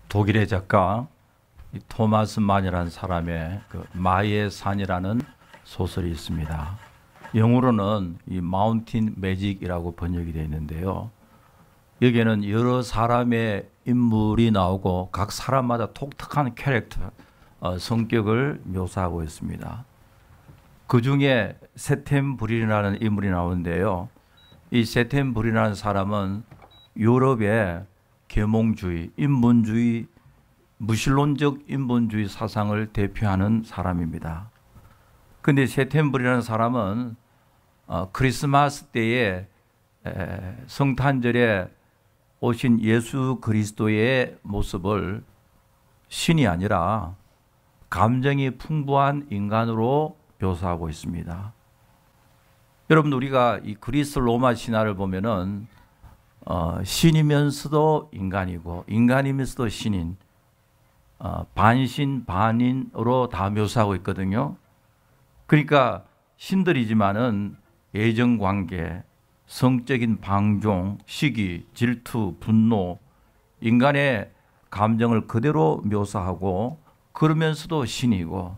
독일의 작가 토마스 만이라는 사람의 마의 산이라는 소설이 있습니다. 영어로는 이 마운틴 매직이라고 번역이 되어 있는데요. 여기에는 여러 사람의 인물이 나오고 각 사람마다 독특한 캐릭터, 성격을 묘사하고 있습니다. 그 중에 세템브린이라는 인물이 나오는데요. 이 세템브린이라는 사람은 유럽의 계몽주의, 인본주의, 무신론적 인본주의 사상을 대표하는 사람입니다. 그런데 세템브린이라는 사람은 크리스마스 때에 성탄절에 오신 예수 그리스도의 모습을 신이 아니라 감정이 풍부한 인간으로 묘사하고 있습니다. 여러분, 우리가 이 그리스 로마 신화를 보면은 신이면서도 인간이고 인간이면서도 신인, 반신 반인으로 다 묘사하고 있거든요. 그러니까 신들이지만은 애정관계, 성적인 방종, 시기, 질투, 분노, 인간의 감정을 그대로 묘사하고 그러면서도 신이고.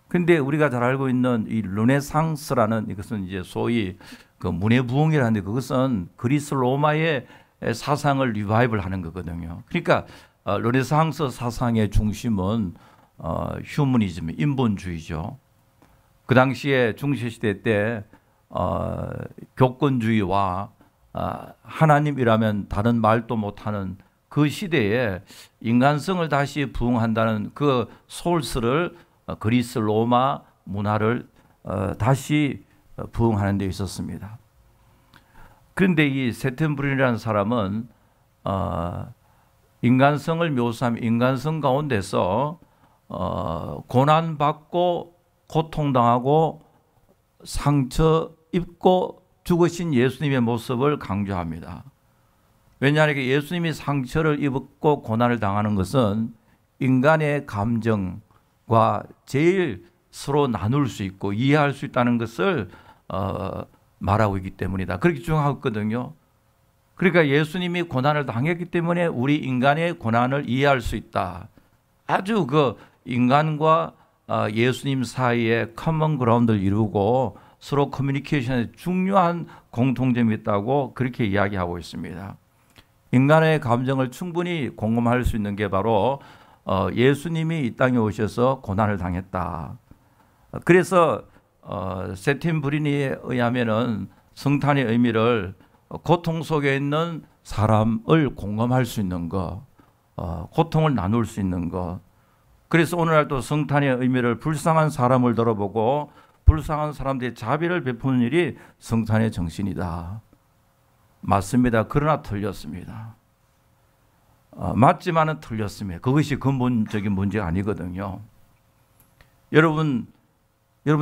근데 우리가 잘 알고 있는 이 르네상스라는 이것은 이제 소위 그 문해부흥이라는데 그것은 그리스 로마의 사상을 리바이벌 하는 거거든요. 그러니까 르네상스 사상의 중심은 휴머니즘, 인본주의죠. 그 당시에 중세시대 때 교권주의와 하나님이라면 다른 말도 못하는 그 시대에 인간성을 다시 부흥한다는 그 소스를 그리스 로마 문화를 다시 부흥하는 데 있었습니다. 그런데 이 세템브린이라는 사람은 인간성을 묘사하면 인간성 가운데서 고난받고 고통당하고 상처 입고 죽으신 예수님의 모습을 강조합니다. 왜냐하면 예수님이 상처를 입고 고난을 당하는 것은 인간의 감정과 제일 서로 나눌 수 있고 이해할 수 있다는 것을 말하고 있기 때문이다. 그렇게 주장하거든요. 그러니까 예수님이 고난을 당했기 때문에 우리 인간의 고난을 이해할 수 있다. 아주 그 인간과 예수님 사이에 커먼 그라운드를 이루고 서로 커뮤니케이션에 중요한 공통점이 있다고 그렇게 이야기하고 있습니다. 인간의 감정을 충분히 공감할 수 있는 게 바로 예수님이 이 땅에 오셔서 고난을 당했다. 그래서 세템브린에 의하면은 성탄의 의미를 고통 속에 있는 사람을 공감할 수 있는 것, 고통을 나눌 수 있는 것. 그래서 오늘날도 성탄의 의미를 불쌍한 사람을 들어보고 불쌍한 사람들의 자비를 베푸는 일이 성탄의 정신이다. 맞습니다. 그러나 틀렸습니다. 맞지만은 틀렸습니다. 그것이 근본적인 문제가 아니거든요. 여러분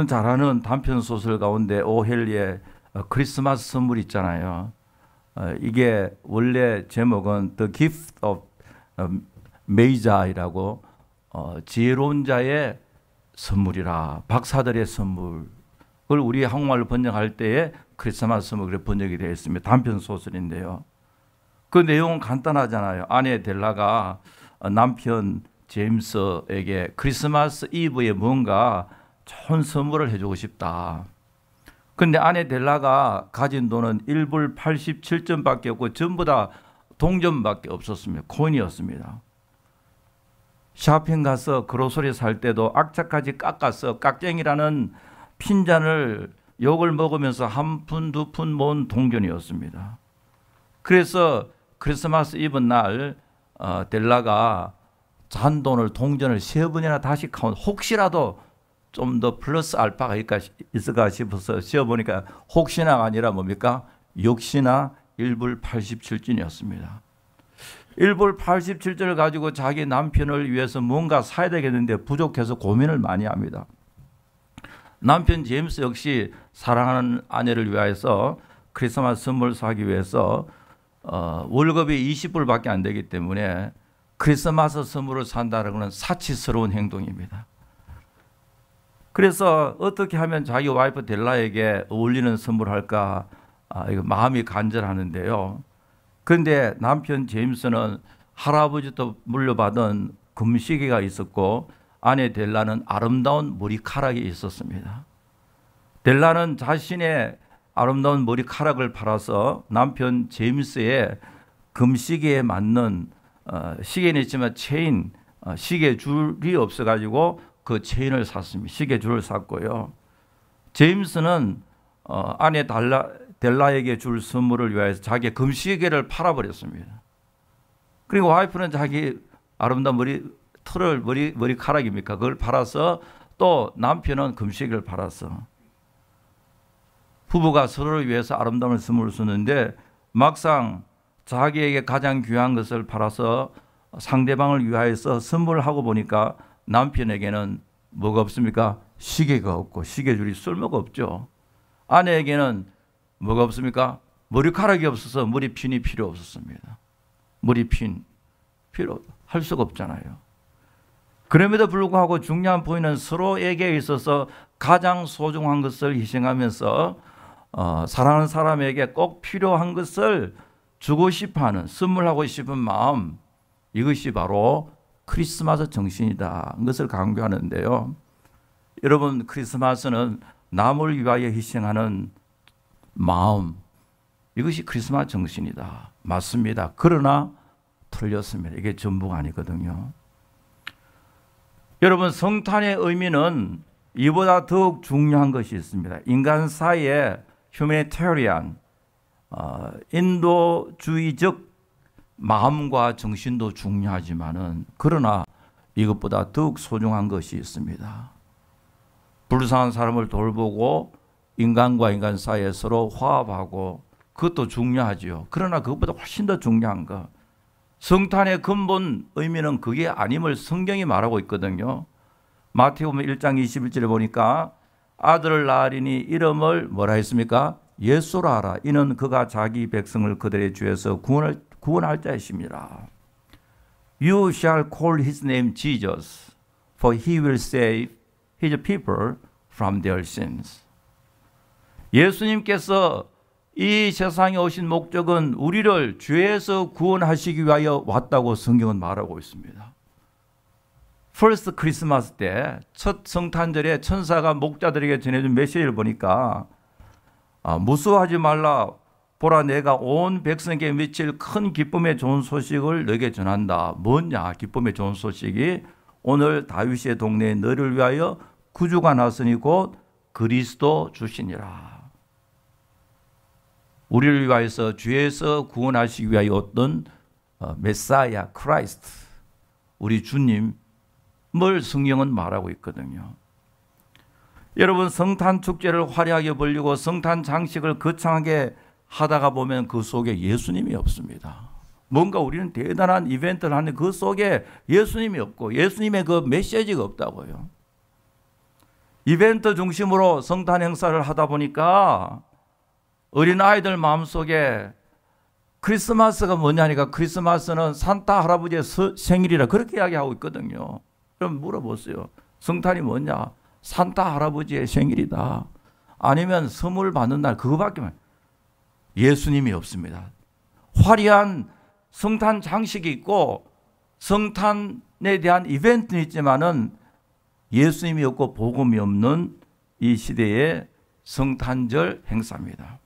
잘 아는 단편 소설 가운데 오헬리의 크리스마스 선물 있잖아요. 이게 원래 제목은 The Gift of Magi라고 지혜로운 자의 선물이라, 박사들의 선물. 그걸 우리 한국말로 번역할 때에 크리스마스 선물로 번역이 되어 있습니다. 단편 소설인데요. 그 내용은 간단하잖아요. 아내 델라가 남편 제임스에게 크리스마스 이브에 뭔가 좋은 선물을 해주고 싶다. 근데 아내 델라가 가진 돈은 1불 87전밖에 없고 전부 다 동전밖에 없었습니다. 코인이었습니다. 쇼핑 가서 그로서리 살 때도 악착까지 깎아서 깍쟁이라는 핀잔을 욕을 먹으면서 한 푼, 두 푼 모은 동전이었습니다. 그래서 크리스마스 이브 날 델라가 잔돈을, 동전을 3번이나 다시 카운트, 혹시라도 좀 더 플러스 알파가 있을까 싶어서 씌워보니까 혹시나가 아니라 뭡니까? 역시나 1불 87전이었습니다. 1불 87전을 가지고 자기 남편을 위해서 뭔가 사야 되겠는데 부족해서 고민을 많이 합니다. 남편 제임스 역시 사랑하는 아내를 위해서 크리스마스 선물 사기 위해서 월급이 20불밖에 안 되기 때문에 크리스마스 선물을 산다는 것은 사치스러운 행동입니다. 그래서 어떻게 하면 자기 와이프 델라에게 어울리는 선물을 할까 이거 마음이 간절하는데요. 그런데 남편 제임스는 할아버지도 물려받은 금시계가 있었고 아내 델라는 아름다운 머리카락이 있었습니다. 델라는 자신의 아름다운 머리카락을 팔아서 남편 제임스의 금시계에 맞는 시계는 있지만 체인, 시계 줄이 없어가지고 그 체인을 샀습니다. 시계 줄을 샀고요. 제임스는 아내 델라에게 줄 선물을 위해서 자기의 금시계를 팔아버렸습니다. 그리고 와이프는 자기 아름다운 머리카락입니까? 그걸 팔아서 또 남편은 금시계를 팔아서 부부가 서로를 위해서 아름다운 선물을 줬는데 막상 자기에게 가장 귀한 것을 팔아서 상대방을 위하여서 선물을 하고 보니까 남편에게는 뭐가 없습니까? 시계가 없고 시계줄이 쓸모가 없죠. 아내에게는 뭐가 없습니까? 머리카락이 없어서 머리핀이 필요 없었습니다. 머리핀 할 수가 없잖아요. 그럼에도 불구하고 중요한 포인트는 서로에게 있어서 가장 소중한 것을 희생하면서 사랑하는 사람에게 꼭 필요한 것을 주고 싶어하는, 선물하고 싶은 마음, 이것이 바로 크리스마스 정신이다. 그것을 강조하는데요. 여러분, 크리스마스는 남을 위하여 희생하는 마음, 이것이 크리스마스 정신이다. 맞습니다. 그러나 틀렸습니다. 이게 전부가 아니거든요. 여러분, 성탄의 의미는 이보다 더욱 중요한 것이 있습니다. 인간 사이에 휴메니테리안, 인도주의적 마음과 정신도 중요하지만은 그러나 이것보다 더욱 소중한 것이 있습니다. 불쌍한 사람을 돌보고 인간과 인간 사이에 서로 화합하고 그것도 중요하죠. 그러나 그것보다 훨씬 더 중요한 것, 성탄의 근본 의미는 그게 아님을 성경이 말하고 있거든요. 마태복음 1장 21절에 보니까 아들을 낳으리니 이름을 뭐라 했습니까? 예수라 하라. 이는 그가 자기 백성을 그들의 죄에서 구원할 자이십니다. You shall call his name Jesus, for he will save his people from their sins. 예수님께서 이 세상에 오신 목적은 우리를 죄에서 구원하시기 위하여 왔다고 성경은 말하고 있습니다. 퍼스트 크리스마스 때 첫 성탄절에 천사가 목자들에게 전해준 메시지를 보니까 무서워하지 말라. 보라, 내가 온 백성에게 미칠 큰 기쁨의 좋은 소식을 너에게 전한다. 뭐냐? 기쁨의 좋은 소식이 오늘 다윗의 동네에 너를 위하여 구주가 나서니 곧 그리스도 주시니라. 우리를 위하여서 죄에서 구원하시기 위하여 어떤 메사야, 크라이스트, 우리 주님을 성경은 말하고 있거든요. 여러분, 성탄 축제를 화려하게 벌리고 성탄 장식을 거창하게 하다가 보면 그 속에 예수님이 없습니다. 뭔가 우리는 대단한 이벤트를 하는데 그 속에 예수님이 없고 예수님의 그 메시지가 없다고요. 이벤트 중심으로 성탄 행사를 하다 보니까 어린아이들 마음속에 크리스마스가 뭐냐니까 크리스마스는 산타 할아버지의 생일이라 그렇게 이야기하고 있거든요. 그럼 물어보세요. 성탄이 뭐냐? 산타 할아버지의 생일이다. 아니면 선물 받는 날 그거밖에 예수님이 없습니다. 화려한 성탄 장식이 있고 성탄에 대한 이벤트는 있지만은 예수님이 없고 복음이 없는 이 시대의 성탄절 행사입니다.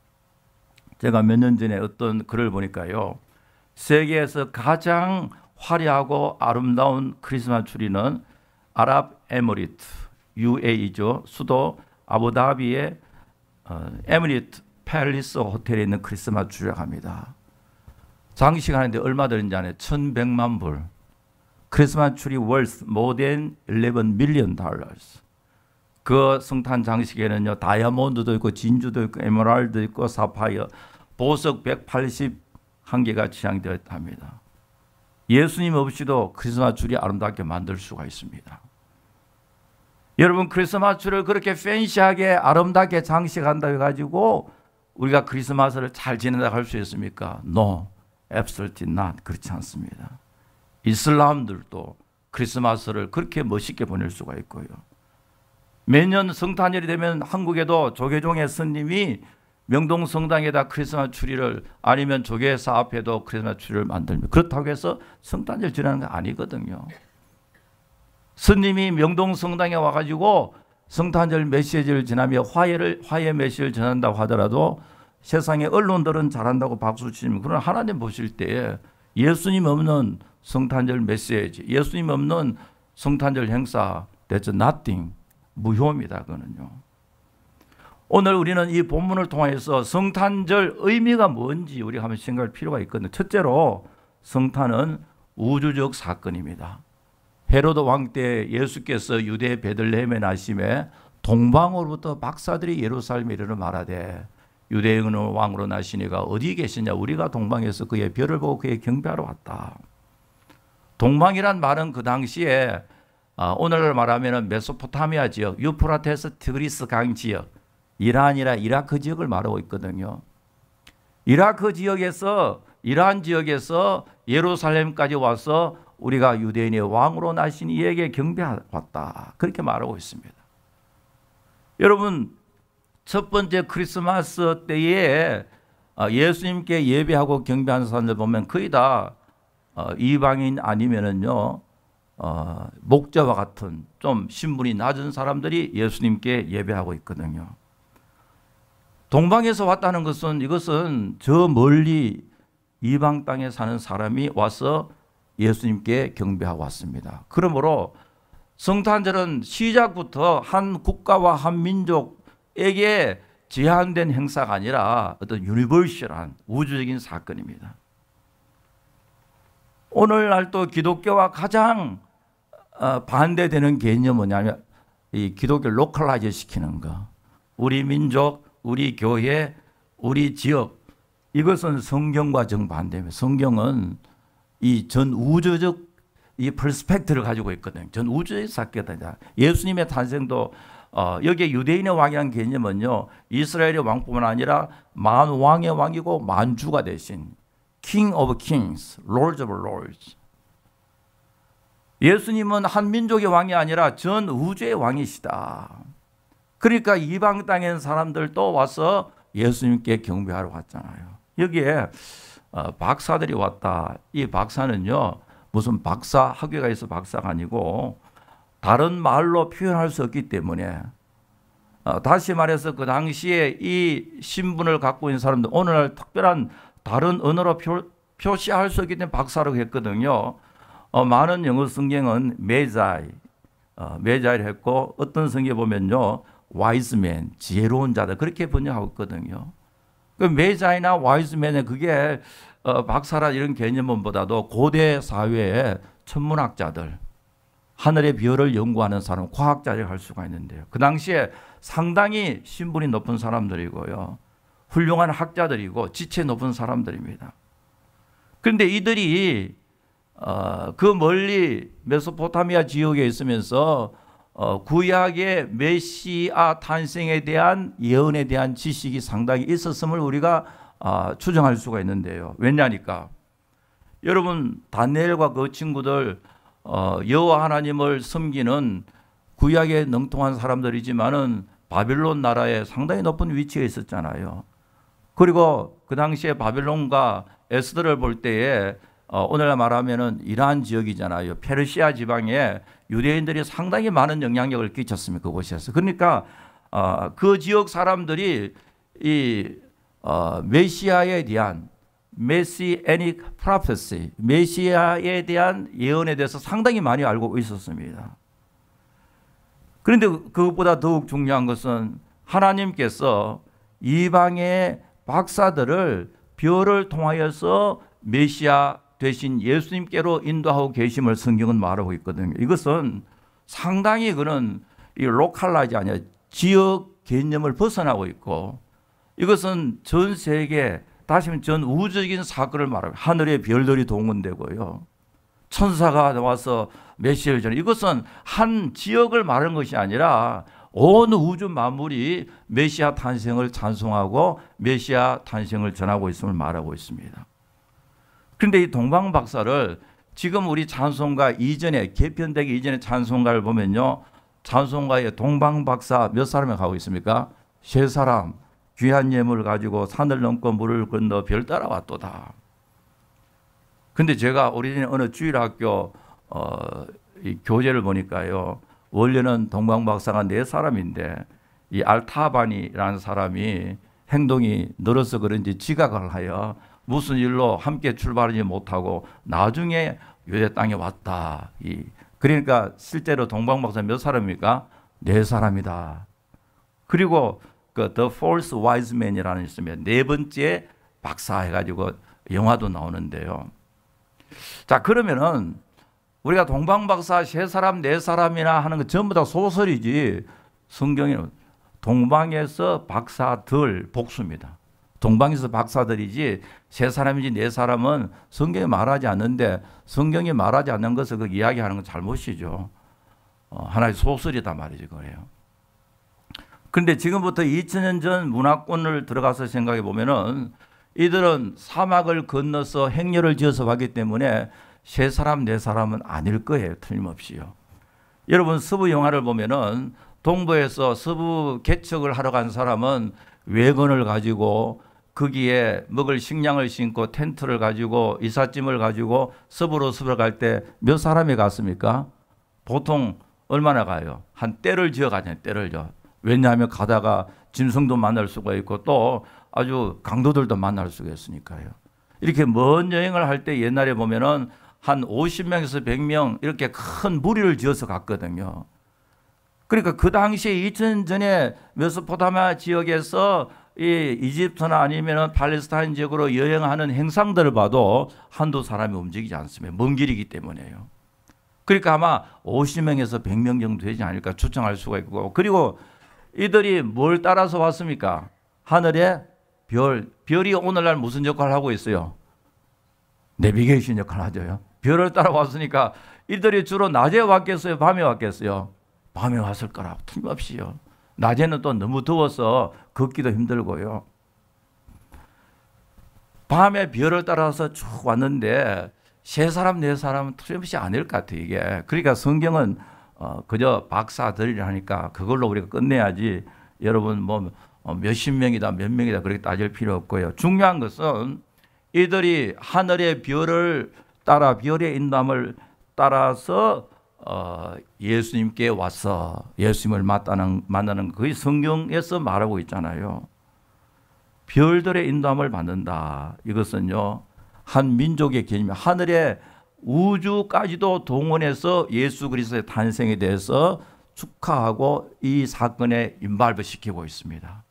제가 몇 년 전에 어떤 글을 보니까요, 세계에서 가장 화려하고 아름다운 크리스마스 트리는 아랍에미리트 UAE죠. 수도 아부다비의 에미리트 팰리스 호텔에 있는 크리스마스 트리라고 합니다. 장식하는데 얼마 들는지 아네? 1,100만 불. 크리스마스 트리 worth more than 11 million dollars. 그 성탄 장식에는요, 다이아몬드도 있고 진주도 있고 에메랄드 있고 사파이어, 보석 181개가 취향되어 있답니다. 예수님 없이도 크리스마스 트리 아름답게 만들 수가 있습니다. 여러분, 크리스마스 트리를 그렇게 팬시하게 아름답게 장식한다 해가지고 우리가 크리스마스를 잘 지낸다고 할 수 있습니까? No, absolutely not. 그렇지 않습니다. 이슬람들도 크리스마스를 그렇게 멋있게 보낼 수가 있고요. 매년 성탄절이 되면 한국에도 조계종의 스님이 명동 성당에다 크리스마스 추리를 아니면 조계사 앞에도 크리스마스 추리를 만들면 그렇다고 해서 성탄절 지나는 거 아니거든요. 스님이 명동 성당에 와가지고 성탄절 메시지를 전하며 화해 메시지를 전한다고 하더라도 세상의 언론들은 잘한다고 박수 치면 그러나 하나님 보실 때 예수님 없는 성탄절 메시지, 예수님 없는 성탄절 행사, that's nothing, 무효입니다. 그거는요. 오늘 우리는 이 본문을 통해서 성탄절 의미가 뭔지 우리가 한번 생각할 필요가 있거든요. 첫째로 성탄은 우주적 사건입니다. 헤로드 왕 때 예수께서 유대 베들레헴에 나심에 동방으로부터 박사들이 예루살렘에 이르러 말하되 유대의 왕으로 나시니가 어디 계시냐, 우리가 동방에서 그의 별을 보고 그의 경배하러 왔다. 동방이란 말은 그 당시에 오늘날 말하면 메소포타미아 지역, 유프라테스 티그리스 강 지역, 이란이라 이라크 지역을 말하고 있거든요. 이라크 지역에서 이란 지역에서 예루살렘까지 와서 우리가 유대인의 왕으로 나신 이에게 경배하왔다. 그렇게 말하고 있습니다. 여러분, 첫 번째 크리스마스 때에 예수님께 예배하고 경배하는 사람들 보면 거의 다 이방인 아니면은요 목자와 같은 좀 신분이 낮은 사람들이 예수님께 예배하고 있거든요. 동방에서 왔다는 것은 이것은 저 멀리 이방 땅에 사는 사람이 와서 예수님께 경배하고 왔습니다. 그러므로 성탄절은 시작부터 한 국가와 한 민족에게 제한된 행사가 아니라 어떤 유니버셜한 우주적인 사건입니다. 오늘날 또 기독교와 가장 반대되는 개념은 뭐냐면 이 기독교를 로컬라이즈 시키는 거. 우리 민족, 우리 교회, 우리 지역, 이것은 성경과 정반대입니다. 성경은 이 전 우주적 이 퍼스펙트를 가지고 있거든요. 전 우주의 사건이다. 예수님의 탄생도 여기에 유대인의 왕이라는 개념은요, 이스라엘의 왕뿐만 아니라 만왕의 왕이고 만주가 되신 King of Kings, Lord of Lords. 예수님은 한 민족의 왕이 아니라 전 우주의 왕이시다. 그러니까 이방 땅에 있는 사람들도 와서 예수님께 경배하러 왔잖아요. 여기에 박사들이 왔다. 이 박사는요, 무슨 박사 학위가 있어 박사가 아니고 다른 말로 표현할 수 없기 때문에 다시 말해서 그 당시에 이 신분을 갖고 있는 사람들, 오늘날 특별한 다른 언어로 표시할 수 없기 때문에 박사라고 했거든요. 많은 영어 성경은 메자이를 했고 어떤 성경에 보면요, 와이즈맨, 지혜로운 자들 그렇게 번역하고 있거든요. 그 메자이나 와이즈맨은 그게 박사라 이런 개념보다도 고대 사회의 천문학자들, 하늘의 별을 연구하는 사람, 과학자를 할 수가 있는데요. 그 당시에 상당히 신분이 높은 사람들이고요, 훌륭한 학자들이고 지체 높은 사람들입니다. 그런데 이들이 그 멀리 메소포타미아 지역에 있으면서 구약의 메시아 탄생에 대한 예언에 대한 지식이 상당히 있었음을 우리가 추정할 수가 있는데요. 왜냐니까 여러분, 다니엘과 그 친구들 여호와 하나님을 섬기는 구약에 능통한 사람들이지만은 바빌론 나라에 상당히 높은 위치에 있었잖아요. 그리고 그 당시에 바빌론과 에스더를 볼 때에 오늘날 말하면은 이란 지역이잖아요. 페르시아 지방에 유대인들이 상당히 많은 영향력을 끼쳤습니다. 그곳에서. 그러니까 그 지역 사람들이 이 메시아에 대한 메시애닉 프로페시, 메시아에 대한 예언에 대해서 상당히 많이 알고 있었습니다. 그런데 그것보다 더욱 중요한 것은 하나님께서 이방의 박사들을 별을 통하여서 메시아 되신 예수님께로 인도하고 계심을 성경은 말하고 있거든요. 이것은 상당히 그는 이 로컬라이즈 아니라 지역 개념을 벗어나고 있고, 이것은 전 세계, 다시 말하면 전 우주적인 사건을 말하고, 하늘의 별들이 동원되고요, 천사가 나와서 메시아를 전해, 이것은 한 지역을 말하는 것이 아니라 온 우주 만물이 메시아 탄생을 찬송하고 메시아 탄생을 전하고 있음을 말하고 있습니다. 그런데 이 동방 박사를 지금 우리 찬송가 이전에, 개편되기 이전에 찬송가를 보면요, 찬송가에 동방 박사 몇 사람이 가고 있습니까? 3사람. 귀한 예물을 가지고 산을 넘고 물을 건너 별 따라왔도다. 근데 제가 오래전에 어느 주일학교 이 교재를 보니까요, 원래는 동방박사가 4사람인데 이 알타바니라는 사람이 행동이 늘어서 그런지 지각을 하여 무슨 일로 함께 출발하지 못하고 나중에 유대 땅에 왔다. 그러니까 실제로 동방박사 몇 사람입니까? 4사람이다. 그리고 그 The Fourth Wise Man이라는 있으면 4번째 박사 해가지고 영화도 나오는데요. 자, 그러면은 우리가 동방박사 3사람, 4사람이나 하는 거 전부 다 소설이지, 성경에는 동방에서 박사들 복수입니다. 동방에서 박사들이지 3사람인지 4사람은 성경에 말하지 않는데, 성경에 말하지 않는 것을 그 이야기하는 건 잘못이죠. 하나의 소설이다 말이죠. 그래요. 그런데 지금부터 2000년 전 문화권을 들어가서 생각해 보면은 이들은 사막을 건너서 행렬을 지어서 가기 때문에 3사람, 4사람은 아닐 거예요. 틀림없이요. 여러분 서부 영화를 보면은 동부에서 서부 개척을 하러 간 사람은 외건을 가지고 거기에 먹을 식량을 심고 텐트를 가지고 이삿짐을 가지고 서부로 갈 때 몇 사람이 갔습니까? 보통 얼마나 가요? 한 떼를 지어 가잖아요. 떼를 지어. 왜냐하면 가다가 짐승도 만날 수가 있고 또 아주 강도들도 만날 수가 있으니까요. 이렇게 먼 여행을 할 때 옛날에 보면은 한 50명에서 100명 이렇게 큰 무리를 지어서 갔거든요. 그러니까 그 당시에 2000년 전에 메소포타미아 지역에서 이 이집트나 아니면 팔레스타인 지역으로 여행하는 행상들을 봐도 한두 사람이 움직이지 않습니다. 먼 길이기 때문에요. 그러니까 아마 50명에서 100명 정도 되지 않을까 추정할 수가 있고, 그리고 이들이 뭘 따라서 왔습니까? 하늘에 별이 오늘날 무슨 역할을 하고 있어요? 내비게이션 역할을 하죠. 별을 따라왔으니까 이들이 주로 낮에 왔겠어요? 밤에 왔겠어요? 밤에 왔을 거라고 틀림없이요. 낮에는 또 너무 더워서 걷기도 힘들고요. 밤에 별을 따라서 쭉 왔는데 3사람, 4사람은 틀림없이 아닐 것 같아요. 이게. 그러니까 성경은 그저 박사들이라니까 그걸로 우리가 끝내야지, 여러분 뭐 몇십 명이다 몇 명이다 그렇게 따질 필요 없고요. 중요한 것은 이들이 하늘의 별을 따라, 별의 인도함을 따라서 예수님께 와서 예수님을 만나는 그게 성경에서 말하고 있잖아요. 별들의 인도함을 받는다. 이것은요, 한 민족의 개념이 하늘의 우주까지도 동원해서 예수 그리스도의 탄생에 대해서 축하하고 이 사건에 임발부 시키고 있습니다.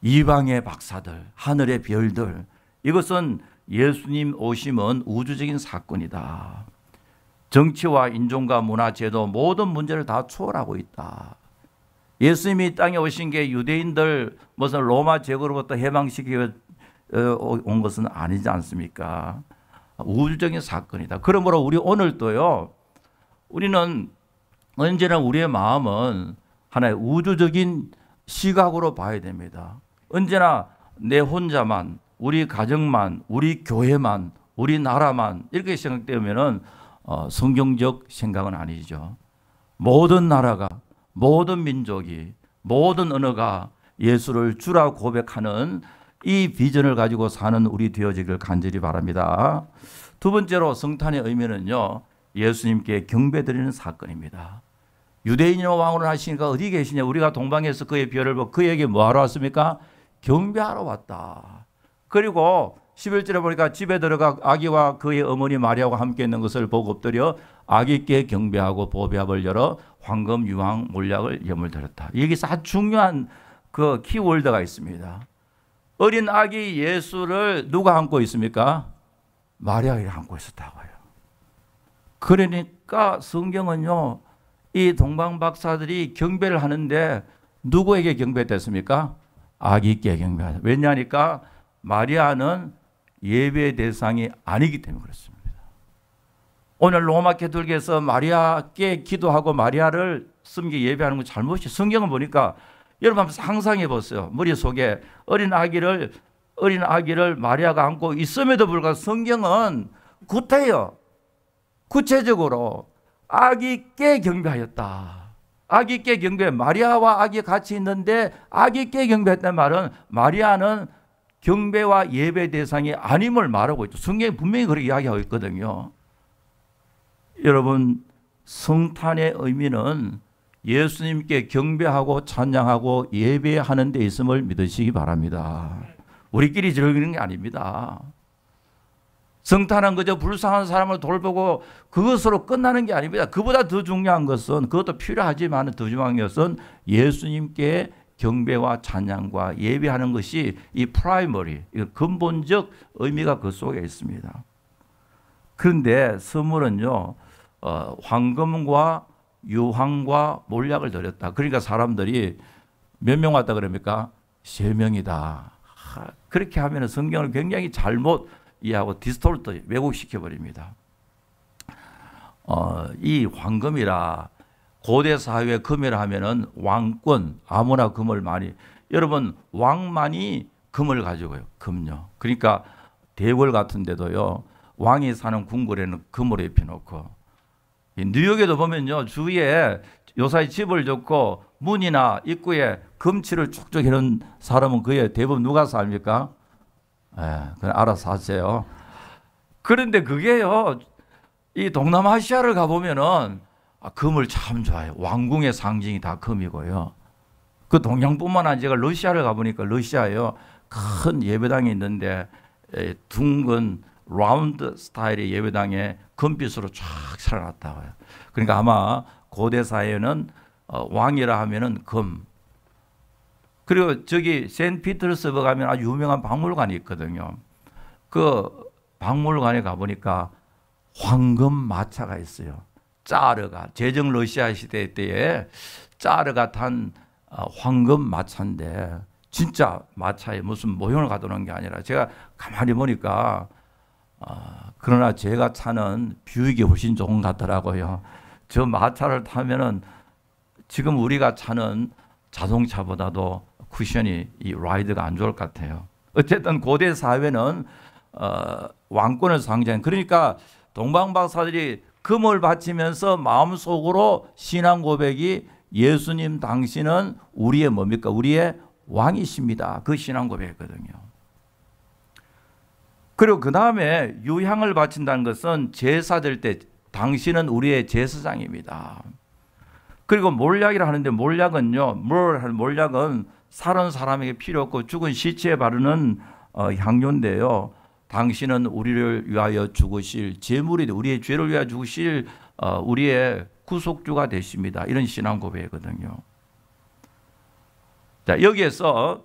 이방의 박사들, 하늘의 별들, 이것은 예수님 오심은 우주적인 사건이다. 정치와 인종과 문화, 제도 모든 문제를 다 초월하고 있다. 예수님이 땅에 오신 게 유대인들 무슨 로마 제국으로부터 해방시켜 온 것은 아니지 않습니까? 우주적인 사건이다. 그러므로 우리 오늘도요, 우리는 언제나 우리의 마음은 하나의 우주적인 시각으로 봐야 됩니다. 언제나 내 혼자만, 우리 가정만, 우리 교회만, 우리 나라만 이렇게 생각되면은 성경적 생각은 아니죠. 모든 나라가, 모든 민족이, 모든 언어가 예수를 주라 고백하는 이 비전을 가지고 사는 우리 되어지기를 간절히 바랍니다. 두 번째로 성탄의 의미는요, 예수님께 경배드리는 사건입니다. 유대인이 왕으로 하시니까 어디 계시냐? 우리가 동방에서 그의 별을 보고 그에게 뭐하러 왔습니까? 경배하러 왔다. 그리고 11절에 보니까 집에 들어가 아기와 그의 어머니 마리아와 함께 있는 것을 보고 엎드려 아기께 경배하고 보배합을 열어 황금, 유황, 몰약을 예물드렸다. 여기서 아주 중요한 그 키워드가 있습니다. 어린 아기 예수를 누가 안고 있습니까? 마리아가 안고 있었다고요. 그러니까 성경은요, 이 동방박사들이 경배를 하는데 누구에게 경배했습니까? 아기께 경배하다. 왜냐하니까 마리아는 예배 대상이 아니기 때문에 그렇습니다. 오늘 로마 가톨릭에서 마리아께 기도하고 마리아를 섬기 예배하는 건 잘못이, 성경을 보니까 여러분 한번 상상해 보세요. 머릿속에 어린 아기를 마리아가 안고 있음에도 불구하고 성경은 구태여, 구체적으로 아기께 경배하였다. 아기께 경배, 마리아와 아기 같이 있는데 아기께 경배했단 말은 마리아는 경배와 예배 대상이 아님을 말하고 있죠. 성경이 분명히 그렇게 이야기하고 있거든요. 여러분, 성탄의 의미는 예수님께 경배하고 찬양하고 예배하는 데 있음을 믿으시기 바랍니다. 우리끼리 즐기는 게 아닙니다. 성탄은 그저 불쌍한 사람을 돌보고 그것으로 끝나는 게 아닙니다. 그보다 더 중요한 것은, 그것도 필요하지만 더 중요한 것은 예수님께 경배와 찬양과 예배하는 것이 이 프라이머리, 근본적 의미가 그 속에 있습니다. 그런데 선물은요, 황금과 유황과 몰약을 드렸다. 그러니까 사람들이 몇 명 왔다 그럽니까? 3명이다. 그렇게 하면 성경을 굉장히 잘못 이해하고 디스톨트, 왜곡시켜 버립니다. 이 황금이라, 고대 사회에 금이라 하면은 왕권, 아무나 금을 많이, 여러분 왕만이 금을 가지고요. 금요. 그러니까 대궐 같은 데도요, 왕이 사는 궁궐에는 금으로 입혀놓고, 뉴욕에도 보면요, 주위에 요사이 집을 짓고 문이나 입구에 금칠을 쭉쭉 해놓은 사람은 그게 대부분 누가 삽니까? 그냥 알아서 하세요. 그런데 그게요, 이 동남아시아를 가보면은 금을 참 좋아해요. 왕궁의 상징이 다 금이고요. 그 동양뿐만 아니라 제가 러시아를 가보니까 러시아에요, 큰 예배당이 있는데 둥근 라운드 스타일의 예배당에 금빛으로 쫙 차려놨다고요. 그러니까 아마 고대 사회에는 왕이라 하면은 금. 그리고 저기 세인트피터스버그 가면 아주 유명한 박물관이 있거든요. 그 박물관에 가보니까 황금 마차가 있어요. 짜르가, 제정 러시아 시대 때에 짜르가 탄 황금 마차인데, 진짜 마차에 무슨 모형을 가둬놓은 게 아니라, 제가 가만히 보니까 그러나 제가 차는 뷰익이 훨씬 좋은 것 같더라고요. 저 마차를 타면은 지금 우리가 차는 자동차보다도 쿠션이, 이 라이드가 안 좋을 것 같아요. 어쨌든 고대 사회는 왕권을 상징하는, 그러니까 동방박사들이 금을 바치면서 마음속으로 신앙 고백이, 예수님 당신은 우리의 뭡니까? 우리의 왕이십니다. 그 신앙 고백이거든요. 그리고 그 다음에 유향을 바친다는 것은 제사 드릴 때 당신은 우리의 제사장입니다. 그리고 몰약이라 하는데, 몰약은요, 몰약은 살은 사람에게 필요 없고 죽은 시체에 바르는 향료인데요, 당신은 우리를 위하여 죽으실 제물이, 우리의 죄를 위하여 죽으실 우리의 구속주가 되십니다. 이런 신앙 고백이거든요. 자, 여기에서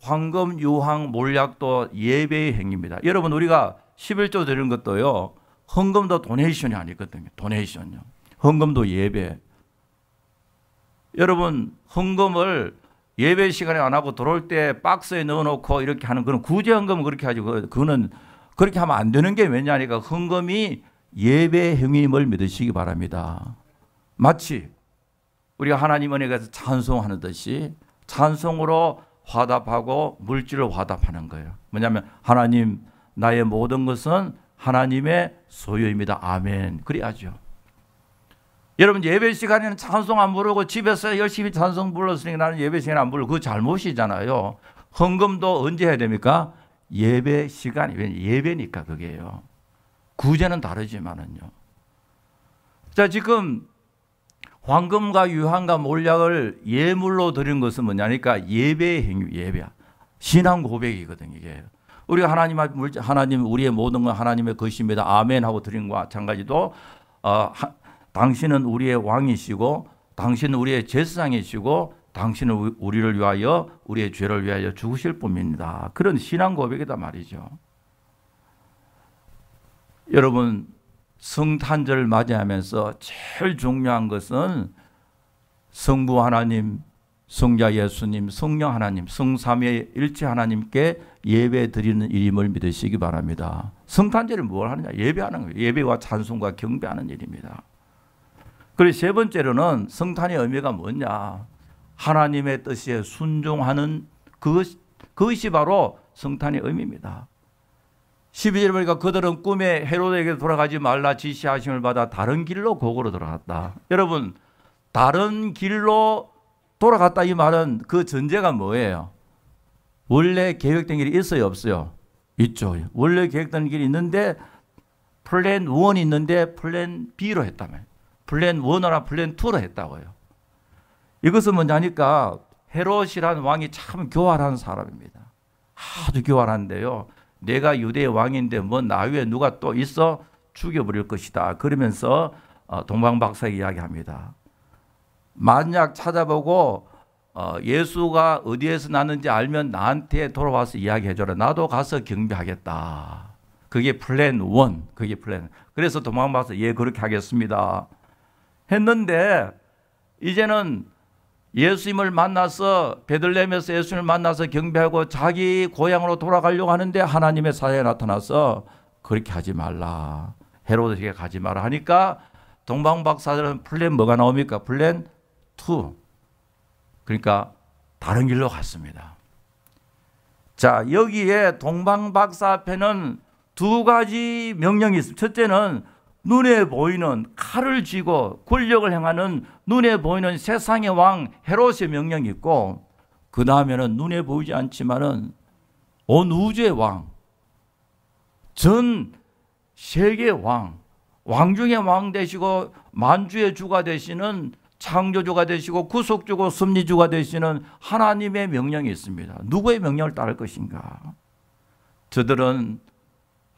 황금, 유황, 몰약도 예배의 행위입니다. 여러분, 우리가 11조 드리는 것도요, 헌금도 도네이션이 아니거든요. 도네이션요. 헌금도 예배. 여러분, 헌금을 예배 시간에 안 하고 들어올 때 박스에 넣어놓고 이렇게 하는, 그런 구제 헌금은 그렇게 하죠. 그거는 그렇게 하면 안 되는 게 왜냐니까 헌금이 예배 행위임을 믿으시기 바랍니다. 마치 우리가 하나님 은혜에 가서 찬송하는 듯이 찬송으로 화답하고 물질을 화답하는 거예요. 뭐냐면, 하나님, 나의 모든 것은 하나님의 소유입니다. 아멘. 그래야죠. 여러분, 예배 시간에는 찬송 안 부르고 집에서 열심히 찬송 불렀으니까 나는 예배 시간에 안 부르고, 그거 잘못이잖아요. 헌금도 언제 해야 됩니까? 예배 시간이, 예배니까 그게요. 구제는 다르지만은요. 자, 지금 황금과 유황과 몰약을 예물로 드린 것은 뭐냐니까 예배의 행위, 예배야. 신앙 고백이거든요, 이게. 우리가 하나님, 우리의 모든 건 하나님의 것입니다. 아멘 하고 드린 것과 마찬가지도, 당신은 우리의 왕이시고, 당신은 우리의 제사장이시고, 당신은 우리를 위하여, 우리의 죄를 위하여 죽으실 분입니다. 그런 신앙 고백이다 말이죠. 여러분, 성탄절을 맞이하면서 제일 중요한 것은 성부 하나님, 성자 예수님, 성령 하나님, 성삼위 일체 하나님께 예배 드리는 일임을 믿으시기 바랍니다. 성탄절이 뭘 하느냐? 예배하는 거예요. 예배와 찬송과 경배하는 일입니다. 그리고 세 번째로는 성탄의 의미가 뭐냐? 하나님의 뜻에 순종하는 그것이 바로 성탄의 의미입니다. 12절에 보니까 그들은 꿈에 헤로데에게 돌아가지 말라 지시하심을 받아 다른 길로 고고로 들어갔다. 여러분, 다른 길로 돌아갔다 이 말은 그 전제가 뭐예요? 원래 계획된 길이 있어요, 없어요? 있죠. 원래 계획된 길이 있는데 플랜 1이 있는데 플랜 B로 했다며. 플랜 1이나 플랜 2로 했다고요. 이것은 뭐냐니까 헤롯이라는 왕이 참 교활한 사람입니다. 아주 교활한데요. 내가 유대의 왕인데 뭐 나 위에 누가 또 있어 죽여버릴 것이다. 그러면서 동방박사 이야기합니다. 만약 찾아보고 예수가 어디에서 났는지 알면 나한테 돌아와서 이야기해줘라. 나도 가서 경배하겠다. 그게 플랜 1. 그게 플랜. 그래서 동방박사 예 그렇게 하겠습니다. 했는데 이제는 예수님을 만나서 베들레헴에서 예수님을 만나서 경배하고 자기 고향으로 돌아가려고 하는데 하나님의 사자가 나타나서 그렇게 하지 말라. 헤로드에게 가지 마라 하니까 동방박사들은 플랜 뭐가 나옵니까? 플랜 2. 그러니까 다른 길로 갔습니다. 자, 여기에 동방박사 앞에는 두 가지 명령이 있습니다. 첫째는 눈에 보이는 칼을 쥐고 권력을 행하는 눈에 보이는 세상의 왕 헤롯의 명령이 있고 그 다음에는 눈에 보이지 않지만은 온 우주의 왕, 전 세계의 왕 중의 왕 되시고 만주의 주가 되시는 창조주가 되시고 구속주고 섭리주가 되시는 하나님의 명령이 있습니다. 누구의 명령을 따를 것인가? 저들은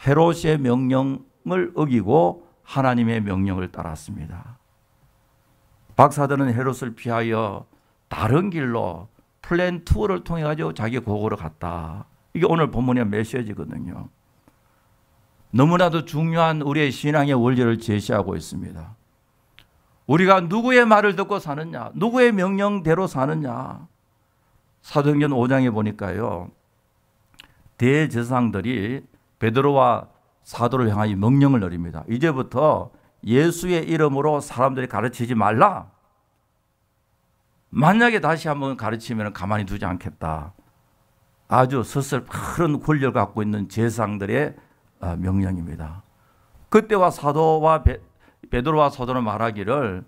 헤롯의 명령을 어기고 하나님의 명령을 따랐습니다. 박사들은 헤롯을 피하여 다른 길로 플랜 2를 통해 가지고 자기 고고로 갔다. 이게 오늘 본문의 메시지거든요. 너무나도 중요한 우리의 신앙의 원리를 제시하고 있습니다. 우리가 누구의 말을 듣고 사느냐, 누구의 명령대로 사느냐. 사도행전 5장에 보니까요, 대제사장들이 베드로와 사도를 향하여 명령을 내립니다. 이제부터 예수의 이름으로 사람들이 가르치지 말라. 만약에 다시 한번 가르치면 가만히 두지 않겠다. 아주 서슬픈 권력을 갖고 있는 제사장들의 명령입니다. 그때와 사도와 베드로와 사도는 말하기를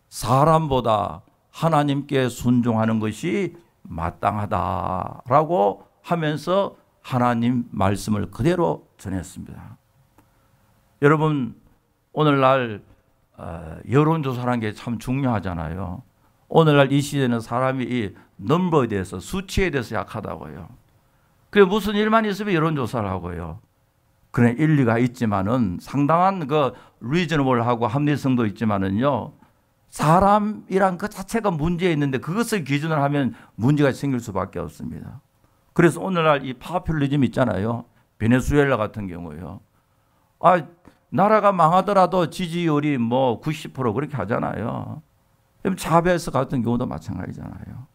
사람보다 하나님께 순종하는 것이 마땅하다라고 하면서 하나님 말씀을 그대로 전했습니다. 여러분, 오늘날 여론조사라는 게 참 중요하잖아요. 오늘날 이 시대는 사람이 이 넘버에 대해서, 수치에 대해서 약하다고요. 그게 무슨 일만 있으면 여론조사를 하고요. 그런 일리가 있지만은 상당한 그 리저너블하고 합리성도 있지만은요, 사람이란 그 자체가 문제 있는데 그것을 기준으로 하면 문제가 생길 수밖에 없습니다. 그래서 오늘날 이 파퓰리즘 있잖아요. 베네수엘라 같은 경우요. 나라가 망하더라도 지지율이 뭐 90% 그렇게 하잖아요. 차베스 같은 경우도 마찬가지잖아요.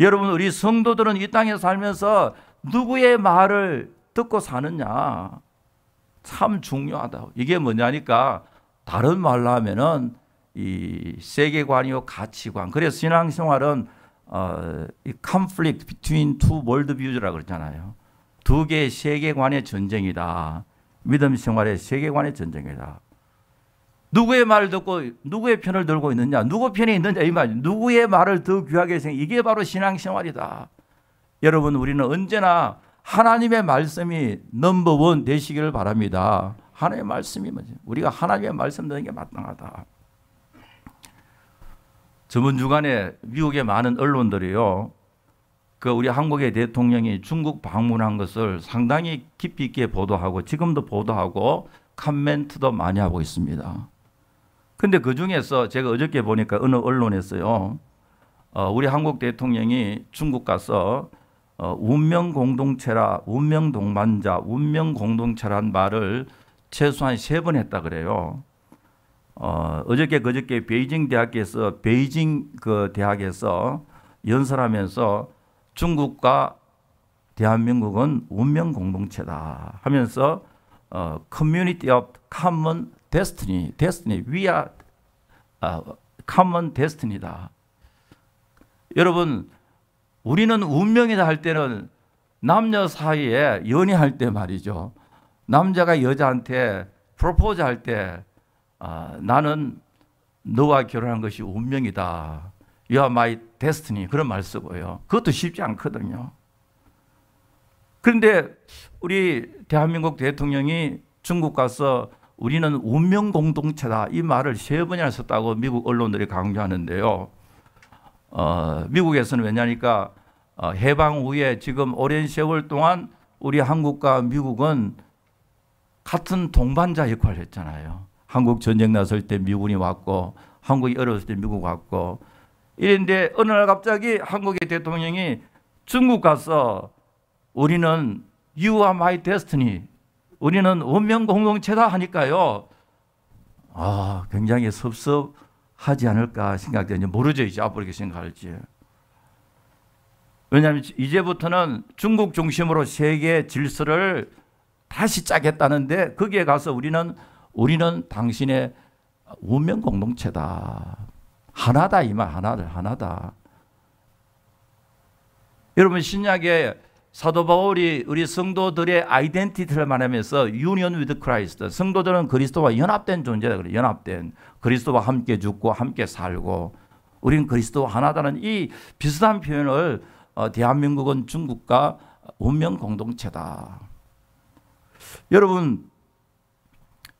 여러분, 우리 성도들은 이 땅에 살면서 누구의 말을 듣고 사느냐 참 중요하다. 이게 뭐냐니까 다른 말로 하면은 이 세계관이요 가치관. 그래서 신앙생활은 이 conflict between two worldviews라고 그러잖아요. 두 개의 세계관의 전쟁이다. 믿음 생활의 세계관의 전쟁이다. 누구의 말을 듣고 누구의 편을 들고 있느냐, 누구 편에 있느냐 이 말. 누구의 말을 더 귀하게 생각. 이게 바로 신앙생활이다. 여러분, 우리는 언제나 하나님의 말씀이 넘버원 되시기를 바랍니다. 하나님의 말씀이 뭐지? 우리가 하나님의 말씀 듣는 게 마땅하다. 저번 주간에 미국의 많은 언론들이요, 그 우리 한국의 대통령이 중국 방문한 것을 상당히 깊이 있게 보도하고 지금도 보도하고 코멘트도 많이 하고 있습니다. 근데 그 중에서 제가 어저께 보니까 어느 언론에서요, 우리 한국 대통령이 중국 가서 운명 공동체라, 운명 동반자, 운명 공동체란 말을 최소한 3번 했다 그래요. 어저께 그저께 베이징 대학에서 연설하면서 중국과 대한민국은 운명 공동체다 하면서 Community of Common Destiny, we are common destiny다. 여러분, 우리는 운명이다 할 때는 남녀 사이에 연애할 때 말이죠. 남자가 여자한테 프로포즈 할 때 나는 너와 결혼한 것이 운명이다. You are my destiny. 그런 말 쓰고요. 그것도 쉽지 않거든요. 그런데 우리 대한민국 대통령이 중국 가서 우리는 운명 공동체다. 이 말을 3번이나 썼다고 미국 언론들이 강조하는데요. 미국에서는 왜냐니까 해방 후에 지금 오랜 세월 동안 우리 한국과 미국은 같은 동반자 역할을 했잖아요. 한국 전쟁 났을 때 미군이 왔고 한국이 어려웠을 때 미국 왔고 이런데 어느 날 갑자기 한국의 대통령이 중국 가서 우리는 You are my destiny. 우리는 운명 공동체다 하니까요. 굉장히 섭섭하지 않을까 생각되는지 모르죠. 이제 앞으로 이렇게 생각할지. 왜냐하면 이제부터는 중국 중심으로 세계 질서를 다시 짜겠다는데 거기에 가서 우리는 당신의 운명 공동체다. 하나다 이 말 하나다. 여러분 신약에 사도 바울이 우리 성도들의 아이덴티티를 말하면서 Union with Christ. 성도들은 그리스도와 연합된 존재다. 그래. 연합된 그리스도와 함께 죽고 함께 살고 우리는 그리스도와 하나다는 이 비슷한 표현을 대한민국은 중국과 운명 공동체다. 여러분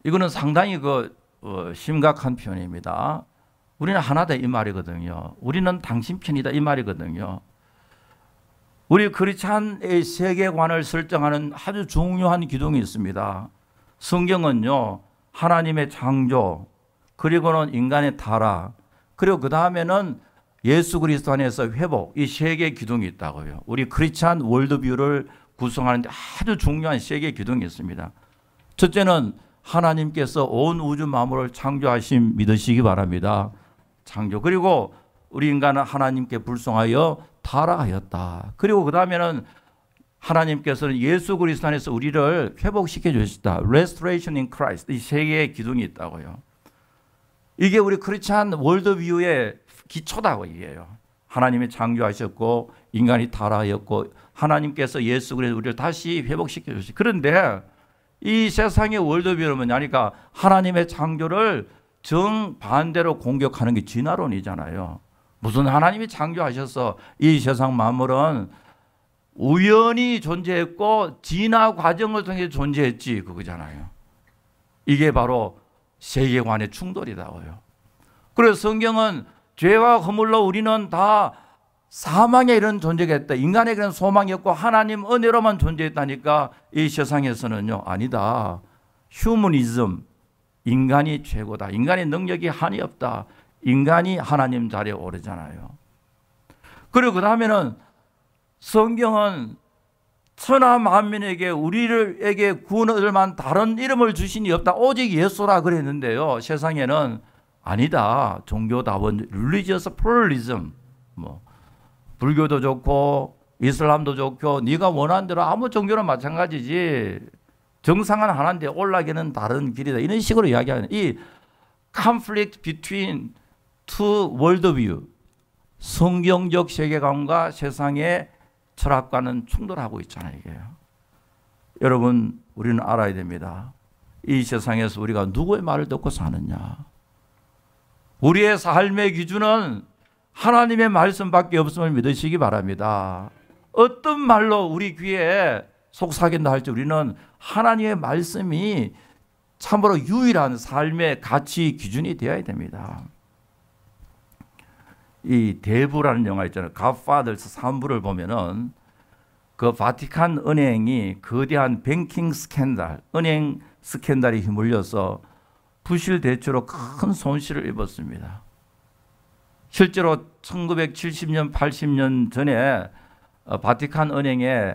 이거는 상당히 심각한 표현입니다. 우리는 하나다 이 말이거든요. 우리는 당신 편이다 이 말이거든요. 우리 크리스찬의 세계관을 설정하는 아주 중요한 기둥이 있습니다. 성경은요, 하나님의 창조, 그리고는 인간의 타락, 그리고 그 다음에는 예수 그리스도 안에서 회복, 이 세 개의 기둥이 있다고요. 우리 크리스찬 월드뷰를 구성하는 데 아주 중요한 세 개의 기둥이 있습니다. 첫째는 하나님께서 온 우주 만물을 창조하심 믿으시기 바랍니다. 창조. 그리고 우리 인간은 하나님께 불송하여 타락하였다. 그리고 그 다음에는 하나님께서는 예수 그리스도 안에서 우리를 회복시켜 주셨다. Restoration in Christ. 이 세 개의 기둥이 있다고요. 이게 우리 크리스찬 월드뷰의 기초다고 얘기해요. 하나님이 창조하셨고 인간이 타락하였고 하나님께서 예수 그리스도 우리를 다시 회복시켜 주셨다. 그런데 이 세상의 월드뷰는 뭐냐니까 하나님의 창조를 정반대로 공격하는 게 진화론이잖아요. 무슨 하나님이 창조하셔서 이 세상 만물은 우연히 존재했고 진화 과정을 통해 존재했지 그거잖아요. 이게 바로 세계관의 충돌이다고요. 그래서 성경은 죄와 허물로 우리는 다 사망에 이런 존재가 있다. 인간에게는 소망이 없고 하나님 은혜로만 존재했다니까 이 세상에서는요. 아니다. 휴머니즘, 인간이 최고다. 인간의 능력이 한이 없다. 인간이 하나님 자리에 오르잖아요. 그리고 그 다음에는 성경은 천하 만민에게 우리에게 구원을 얻을 만한 다른 이름을 주신 이 없다. 오직 예수라 그랬는데요. 세상에는 아니다. 종교다원, religious pluralism. 불교도 좋고 이슬람도 좋고 네가 원하는 대로 아무 종교나 마찬가지지. 정상은 하나인데 올라가기는 다른 길이다. 이런 식으로 이야기하는 이 conflict between two worldview, 성경적 세계관과 세상의 철학과는 충돌하고 있잖아요. 이게요. 여러분 우리는 알아야 됩니다. 이 세상에서 우리가 누구의 말을 듣고 사느냐. 우리의 삶의 기준은 하나님의 말씀밖에 없음을 믿으시기 바랍니다. 어떤 말로 우리 귀에 속삭인다 할지 우리는 하나님의 말씀이 참으로 유일한 삶의 가치 기준이 되어야 됩니다. 이 대부라는 영화 있잖아요. Godfathers 3부를 보면은 그 바티칸 은행이 거대한 뱅킹 스캔들, 은행 스캔들에 휘말려서 부실 대출로 큰 손실을 입었습니다. 실제로 1970년, 80년 전에 바티칸 은행에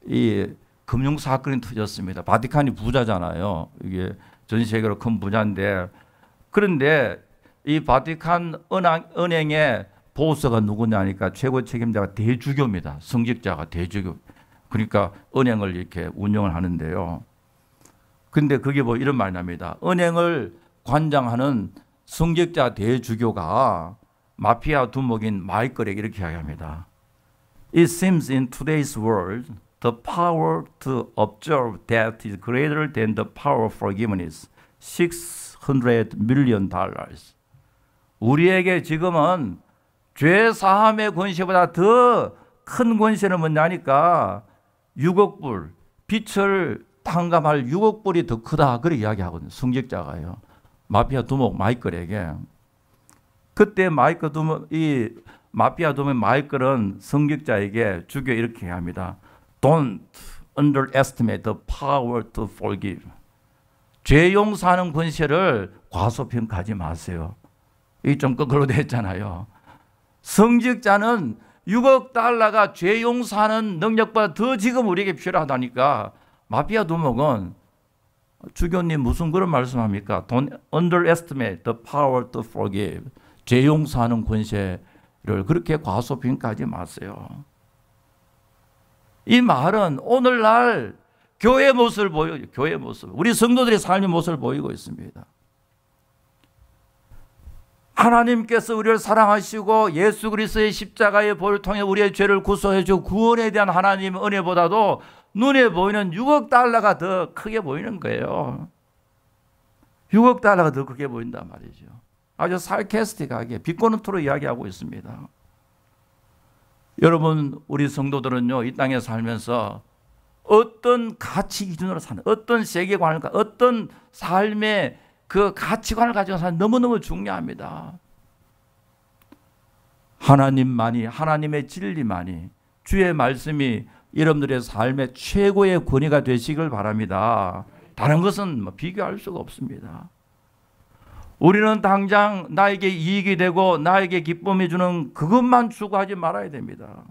이 금융 사건이 터졌습니다. 바티칸이 부자잖아요. 이게 전 세계로 큰 부자인데 그런데 이 바티칸 은행의 보스가 누구냐니까 최고 책임자가 대주교입니다. 성직자가 대주교. 그러니까 은행을 이렇게 운영을 하는데요. 근데 그게 뭐 이런 말이 납니다. 은행을 관장하는 성직자 대주교가 마피아 두목인 마이클에게 이렇게 이야기합니다. It seems in today's world the power to observe debt is greater than the power of forgiveness. $600 million. 우리에게 지금은 죄 사함의 권세보다 더 큰 권세는 뭐냐니까 6억 불, 빛을 탕감할 6억 불이 더 크다. 그렇게 이야기하거든요. 성직자가요. 마피아 두목 마이클에게. 그때 이 마피아 두목 마이클은 성직자에게 주교 이렇게 합니다. Don't underestimate the power to forgive. 죄 용서하는 권세를 과소평가하지 마세요. 이게 좀 거꾸로 됐잖아요. 성직자는 6억 달러가 죄 용서하는 능력보다 더 지금 우리에게 필요하다니까 마피아 두목은 주교님 무슨 그런 말씀합니까? Don't underestimate the power to forgive. 죄 용서하는 권세를 그렇게 과소평가하지 마세요. 이 말은 오늘날 교회의 모습을 보여요. 교회의 모습. 우리 성도들의 삶의 모습을 보이고 있습니다. 하나님께서 우리를 사랑하시고 예수 그리스도의 십자가의 보혈을 통해 우리의 죄를 구속해 주고 구원에 대한 하나님의 은혜보다도 눈에 보이는 6억 달러가 더 크게 보이는 거예요. 6억 달러가 더 크게 보인단 말이죠. 아주 sarcastic하게 비꼬는 토로 이야기하고 있습니다. 여러분, 우리 성도들은요, 이 땅에 살면서 어떤 가치 기준으로 사는, 어떤 세계관을, 어떤 삶의 그 가치관을 가지고 사는 너무너무 중요합니다. 하나님만이, 하나님의 진리만이, 주의 말씀이 여러분들의 삶의 최고의 권위가 되시길 바랍니다. 다른 것은 비교할 수가 없습니다. 우리는 당장 나에게 이익이 되고 나에게 기쁨이 주는 그것만 추구하지 말아야 됩니다.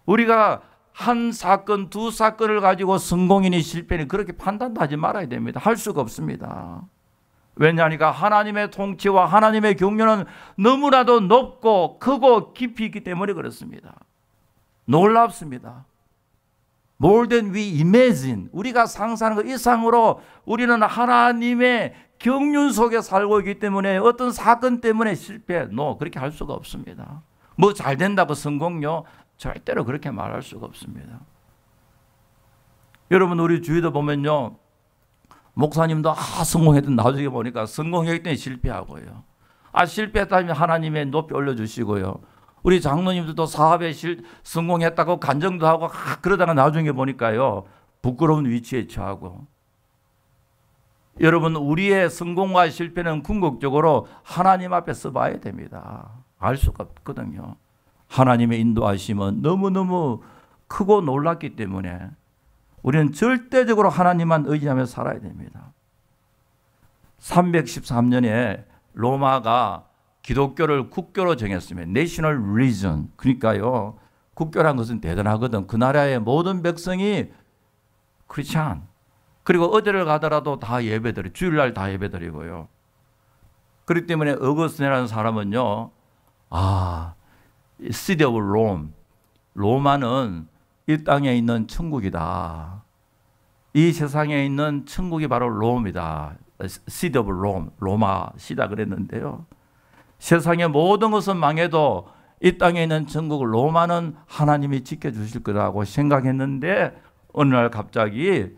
우리가 한 사건, 두 사건을 가지고 성공이니 실패니 그렇게 판단도 하지 말아야 됩니다. 할 수가 없습니다. 왜냐하니까 하나님의 통치와 하나님의 경륜은 너무나도 높고 크고 깊이 있기 때문에 그렇습니다. 놀랍습니다. More than we imagine. 우리가 상상하는 것 이상으로 우리는 하나님의 경륜 속에 살고 있기 때문에 어떤 사건 때문에 실패, 그렇게 할 수가 없습니다. 뭐 잘 된다고 성공요? 절대로 그렇게 말할 수가 없습니다. 여러분, 우리 주위도 보면요, 목사님도 성공했던 나중에 보니까 성공했기 때문에 실패하고요. 실패했다면 하나님의 높이 올려주시고요. 우리 장로님들도 사업에 성공했다고 간증도 하고 그러다가 나중에 보니까요, 부끄러운 위치에 처하고. 여러분, 우리의 성공과 실패는 궁극적으로 하나님 앞에 써봐야 됩니다. 알 수가 없거든요. 하나님의 인도하심은 너무너무 크고 놀랍기 때문에 우리는 절대적으로 하나님만 의지하며 살아야 됩니다. 313년에 로마가 기독교를 국교로 정했습니다. National Religion. 그러니까요, 국교란 것은 대단하거든. 그 나라의 모든 백성이 크리스찬. 그리고 어디를 가더라도 다 예배드리고, 주일날 다 예배드리고요. 그렇기 때문에 어거스틴이라는 사람은요, City of Rome. 로마는 이 땅에 있는 천국이다. 이 세상에 있는 천국이 바로 롬이다. City of Rome. 로마 시다 그랬는데요. 세상의 모든 것은 망해도 이 땅에 있는 천국을 로마는 하나님이 지켜주실 거라고 생각했는데 어느 날 갑자기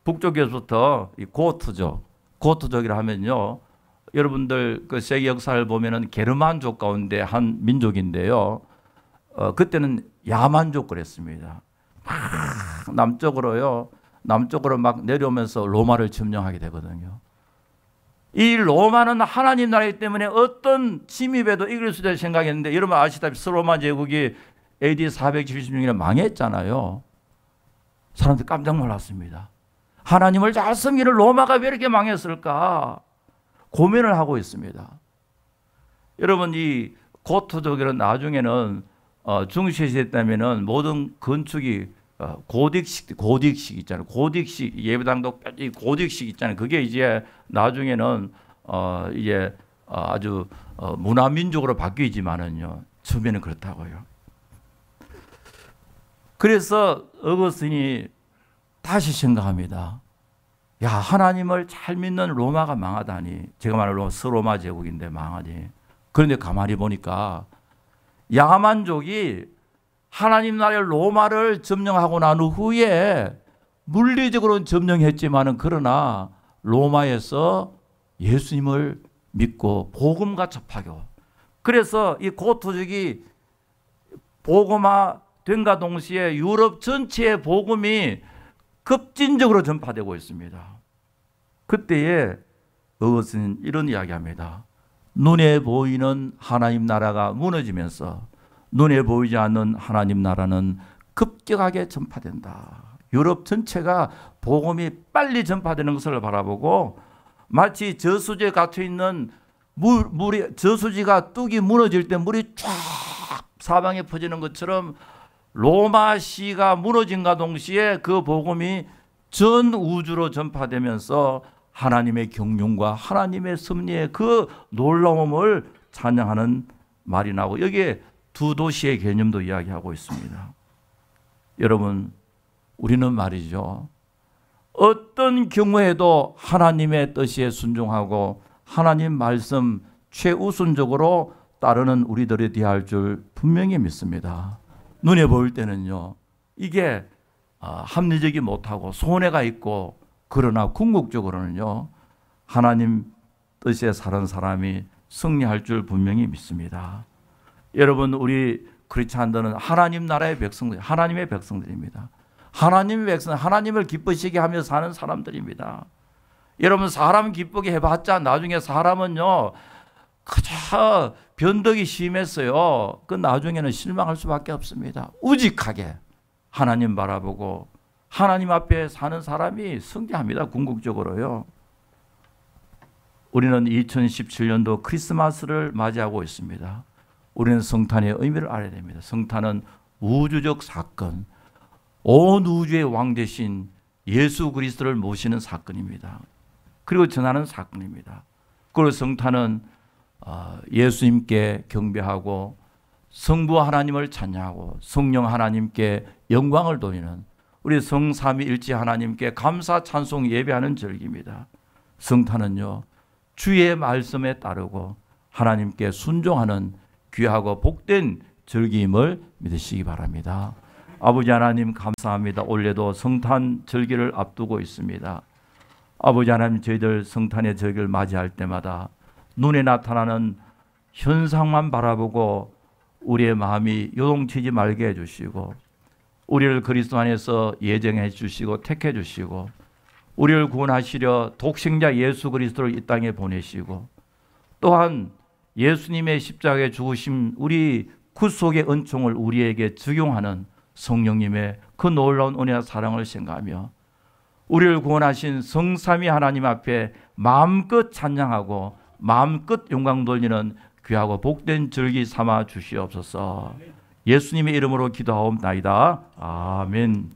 북쪽에서부터 이 고트족이라 하면요, 여러분들 그 세계 역사를 보면은 게르만족 가운데 한 민족인데요. 그때는 야만족 그랬습니다. 남쪽으로 막 내려오면서 로마를 점령하게 되거든요. 이 로마는 하나님 나라이기 때문에 어떤 침입에도 이길 수 있다고 생각했는데, 여러분 아시다시피 서로마 제국이 AD 476년에 망했잖아요. 사람들이 깜짝 놀랐습니다. 하나님을 잘 섬기는 로마가 왜 이렇게 망했을까? 고민을 하고 있습니다. 여러분, 이 고토족은 나중에는 중세시대 때면은 모든 건축이 고딕식 있잖아요. 고딕식 예배당도 고딕식 있잖아요. 그게 이제 나중에는 이제 아주 문화민족으로 바뀌지만은요, 처음에는 그렇다고요. 그래서 어거스틴이 다시 생각합니다. 야, 하나님을 잘 믿는 로마가 망하다니. 제가 말하는 서로마 제국인데 망하니. 그런데 가만히 보니까 야만족이 하나님 나라의 로마를 점령하고 난 후에 물리적으로는 점령했지만은 그러나 로마에서 예수님을 믿고 복음과 접하고, 그래서 이 고토족이 복음화된과 동시에 유럽 전체의 복음이 급진적으로 전파되고 있습니다. 그때에 어거스틴은 이런 이야기합니다. 눈에 보이는 하나님 나라가 무너지면서 눈에 보이지 않는 하나님 나라는 급격하게 전파된다. 유럽 전체가 복음이 빨리 전파되는 것을 바라보고, 마치 저수지에 갇혀있는 물이, 저수지가 뚝이 무너질 때 물이 쫙 사방에 퍼지는 것처럼 로마시가 무너진과 동시에 그 복음이 전 우주로 전파되면서 하나님의 경륜과 하나님의 섭리의 그 놀라움을 찬양하는 말이 나오고, 여기에 두 도시의 개념도 이야기하고 있습니다. 여러분, 우리는 말이죠, 어떤 경우에도 하나님의 뜻에 순종하고 하나님 말씀 최우선적으로 따르는 우리들이 되어야 할 줄 분명히 믿습니다. 눈에 보일 때는요, 이게 합리적이 못하고 손해가 있고, 그러나 궁극적으로는요, 하나님 뜻에 사는 사람이 승리할 줄 분명히 믿습니다. 여러분, 우리 크리스찬들은 하나님 나라의 백성들, 하나님의 백성들입니다. 하나님의 백성, 하나님을 기쁘시게 하며 사는 사람들입니다. 여러분, 사람 기쁘게 해봤자 나중에 사람은요, 그저 변덕이 심했어요. 그 나중에는 실망할 수밖에 없습니다. 우직하게 하나님 바라보고 하나님 앞에 사는 사람이 승리합니다. 궁극적으로요. 우리는 2017년도 크리스마스를 맞이하고 있습니다. 우리는 성탄의 의미를 알아야 됩니다. 성탄은 우주적 사건, 온 우주의 왕 대신 예수 그리스도를 모시는 사건입니다. 그리고 전하는 사건입니다. 그리고 성탄은 예수님께 경배하고 성부 하나님을 찬양하고 성령 하나님께 영광을 돌리는, 우리 성삼위일체 하나님께 감사 찬송 예배하는 절기입니다. 성탄은요, 주의 말씀에 따르고 하나님께 순종하는 귀하고 복된 절기임을 믿으시기 바랍니다. 아버지 하나님, 감사합니다. 올해도 성탄 절기를 앞두고 있습니다. 아버지 하나님, 저희들 성탄의 절기를 맞이할 때마다 눈에 나타나는 현상만 바라보고 우리의 마음이 요동치지 말게 해주시고, 우리를 그리스도 안에서 예정해 주시고 택해 주시고, 우리를 구원하시려 독생자 예수 그리스도를 이 땅에 보내시고, 또한 예수님의 십자가에 죽으심, 우리 구속의 은총을 우리에게 적용하는 성령님의 그 놀라운 은혜와 사랑을 생각하며 우리를 구원하신 성삼위 하나님 앞에 마음껏 찬양하고 마음껏 영광 돌리는 귀하고 복된 절기 삼아 주시옵소서. 예수님의 이름으로 기도하옵나이다. 아멘.